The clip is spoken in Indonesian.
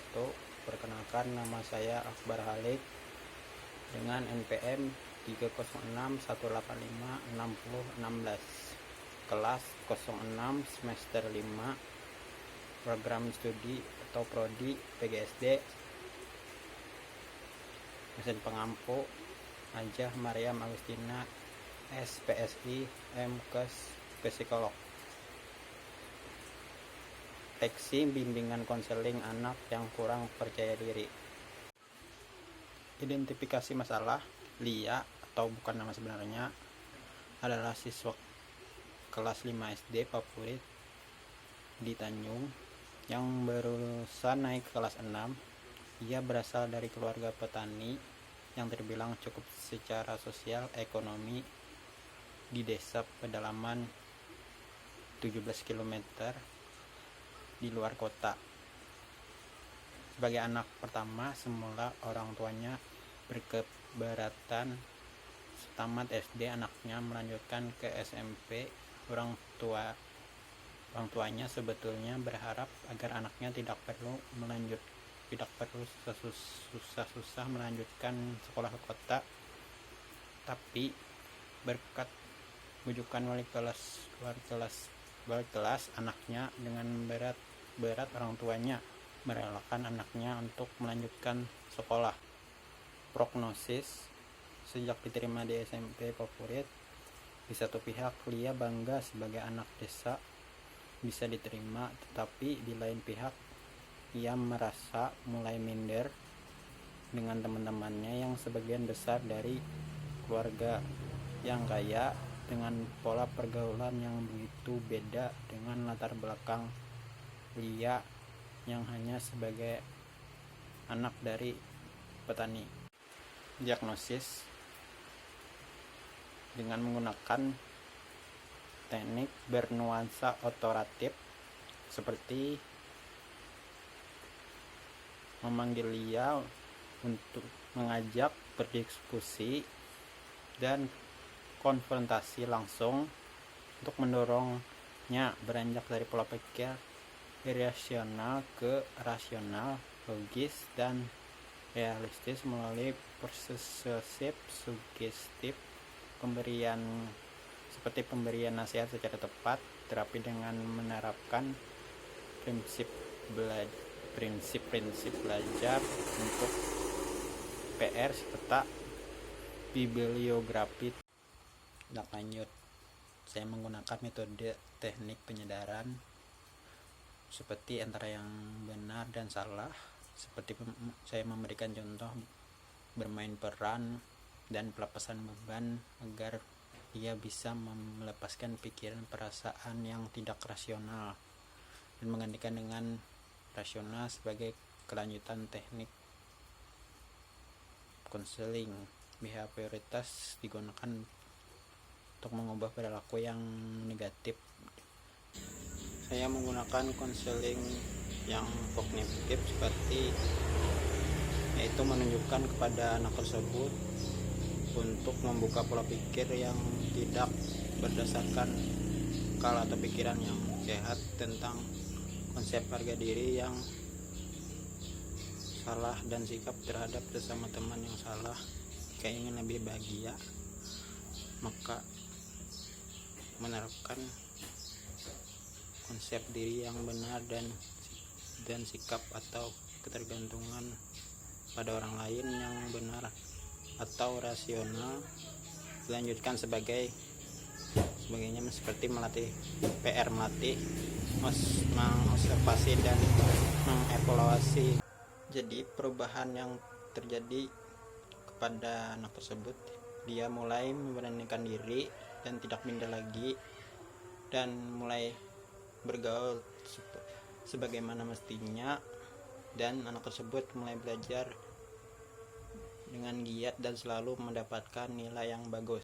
wabarakatuh. Perkenalkan, nama saya Akbar Halid dengan NPM 30618560616, kelas 06 semester 5, program studi atau prodi PGSD, mesin pengampu Hajah Maryam Agustina SPSI MKes Psikolog. Seksi bimbingan konseling anak yang kurang percaya diri. Identifikasi masalah. Lia atau bukan nama sebenarnya adalah siswa kelas 5 SD favorit di Tanjung yang barusan naik ke kelas 6. Ia berasal dari keluarga petani yang terbilang cukup secara sosial ekonomi di desa pedalaman 17 km di luar kota. Sebagai anak pertama, semula orang tuanya berkeberatan. Tamat SD, anaknya melanjutkan ke SMP. Orang tuanya sebetulnya berharap agar anaknya tidak perlu susah-susah melanjutkan sekolah ke kota. Tapi berkat bujukan wali kelas, anaknya dengan berat orang tuanya merelakan anaknya untuk melanjutkan sekolah. Prognosis. Sejak diterima di SMP favorit, di satu pihak Lia bangga sebagai anak desa bisa diterima, tetapi di lain pihak ia merasa mulai minder dengan teman-temannya yang sebagian besar dari keluarga yang kaya, dengan pola pergaulan yang begitu beda dengan latar belakang Lia yang hanya sebagai anak dari petani. Diagnosis. Dengan menggunakan teknik bernuansa otoratif seperti memanggil Lia untuk mengajak berdiskusi dan konfrontasi langsung untuk mendorongnya beranjak dari pola pikir irasional ke rasional, logis, dan realistis melalui persuasif sugestif, pemberian nasihat secara tepat, terapi dengan menerapkan prinsip-prinsip belajar untuk PR serta bibliografi. Lanjut, saya menggunakan metode teknik penyadaran seperti antara yang benar dan salah, seperti saya memberikan contoh bermain peran dan pelepasan beban agar ia bisa melepaskan pikiran perasaan yang tidak rasional dan menggantikan dengan rasional sebagai kelanjutan teknik konseling. Behavioritas digunakan untuk mengubah perilaku yang negatif. Saya menggunakan konseling yang kognitif seperti yaitu menunjukkan kepada anak tersebut untuk membuka pola pikir yang tidak berdasarkan akal atau pikiran yang sehat tentang konsep harga diri yang salah dan sikap terhadap sesama teman yang salah. Jika ingin lebih bahagia, maka menerapkan konsep diri yang benar dan sikap atau ketergantungan pada orang lain yang benar atau rasional dilanjutkan sebagainya seperti melatih PR, melatih mengobservasi dan mengevaluasi. Jadi perubahan yang terjadi kepada anak tersebut, dia mulai memberanikan diri dan tidak minder lagi dan mulai bergaul sebagaimana mestinya, dan anak tersebut mulai belajar dengan giat dan selalu mendapatkan nilai yang bagus.